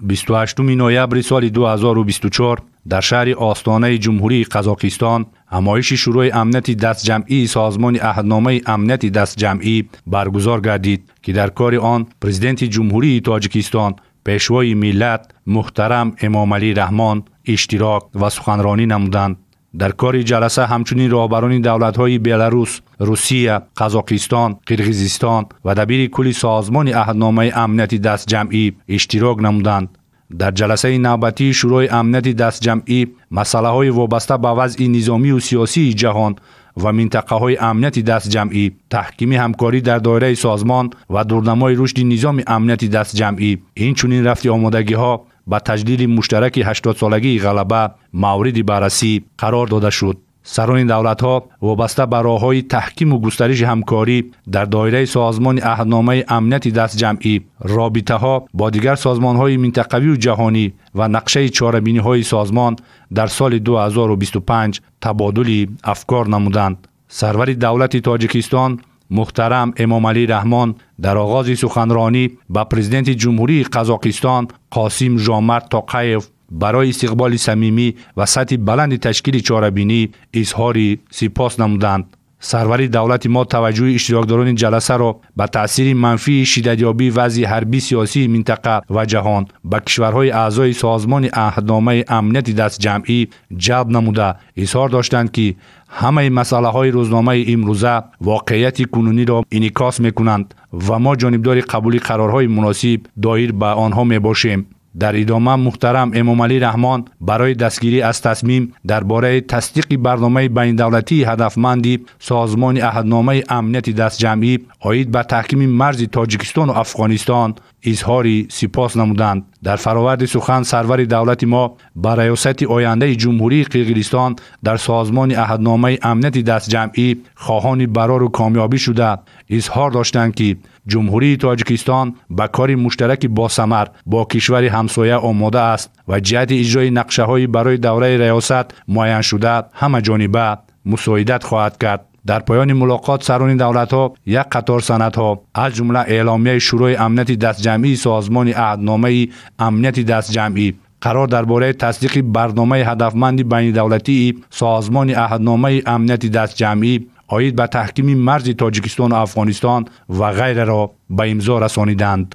28 نوامبر سال 2024 در شهر آستانه جمهوری قزاقستان همایش شروع امنیت دست جمعی سازمان عهدنامه امنیت دست جمعی برگزار گردید که در کار آن پرزیدنت جمهوری تاجیکستان پیشوای ملت محترم امامعلی رحمان اشتراک و سخنرانی نمودند. در کار جلسه همچنین رهبران دولت‌های بلاروس، روسیه، قزاقستان، قرقیزستان و دبیر کل سازمان عهدنامه امنیت دست جمعی اشتراک نمودند. در جلسه نوبتی شروع امنیت دست جمعی مسائل وابسته به وضع نظامی و سیاسی جهان و منطقه های امنیت دست جمعی، تحکیم همکاری در دایره سازمان و دورنمای رشد نظام امنیت دست جمعی، این چنین رفت آمادگی ها با تجلیل مشترک 80 سالگی غلبه مورد بررسی قرار داده شد. سران دولت‌ها وابسته به راه‌های تحکیم و گسترش همکاری در دایره سازمان عهدنامه امنیت دست جمعی، رابطه‌ها با دیگر سازمان‌های منطقوی و جهانی و نقشه چاره‌بینی‌های سازمان در سال 2025 تبادل افکار نمودند. سرور دولت تاجیکستان محترم امامعلی رحمان در آغاز سخنرانی با پرزیدنت جمهوری قزاقستان قاسم ژامارت توقایف برای استقبال صمیمی و سطح بلند تشکیل چاره‌بینی اظهار سپاس نمودند. سرور دولت ما توجه اشتراکداران جلسه را به تأثیر منفی شدتیابی وضع حربی سیاسی منطقه و جهان به کشورهای اعضای سازمان عهدنامه امنیت دست جمعی جلب نموده اظهار داشتند که همه مسئله های روزنامه امروزه واقعیت کنونی را انعکاس میکنند و ما جانبدار قبول قرارهای مناسب دایر به آنها می باشیم. در ادامه محترم امامعلی رحمان برای دستگیری از تصمیم درباره تصدیق برنامه بین دولتی هدفمندی سازمان عهدنامه امنیت دست جمعی عاید به تحکیم مرز تاجیکستان و افغانستان اظهار سپاس نمودند. در فراورد سخن سرور دولت ما با ریاست آینده جمهوری قرقیزستان در سازمان عهدنامه امنیت دست جمعی خواهان برار و کامیابی شده اظهار داشتند که جمهوری تاجیکستان به کار مشترک با ثمر با کشور همسایه آماده است و جهت اجرای نقشه‌های برای دوره ریاست معین شده همه جانبه مساعدت خواهد کرد. در پایان ملاقات سران دولت‌ها یک قطار سندها از جمله اعلامیه شروع امنیت دست جمعی سازمان عهدنامه امنیت دست جمعی، قرار درباره تصدیق برنامه هدفمند بین دولتی سازمان عهدنامه امنیت دست جمعی عاید به تحکیم مرز تاجیکستان و افغانستان و غیره را به امضا رسانیدند.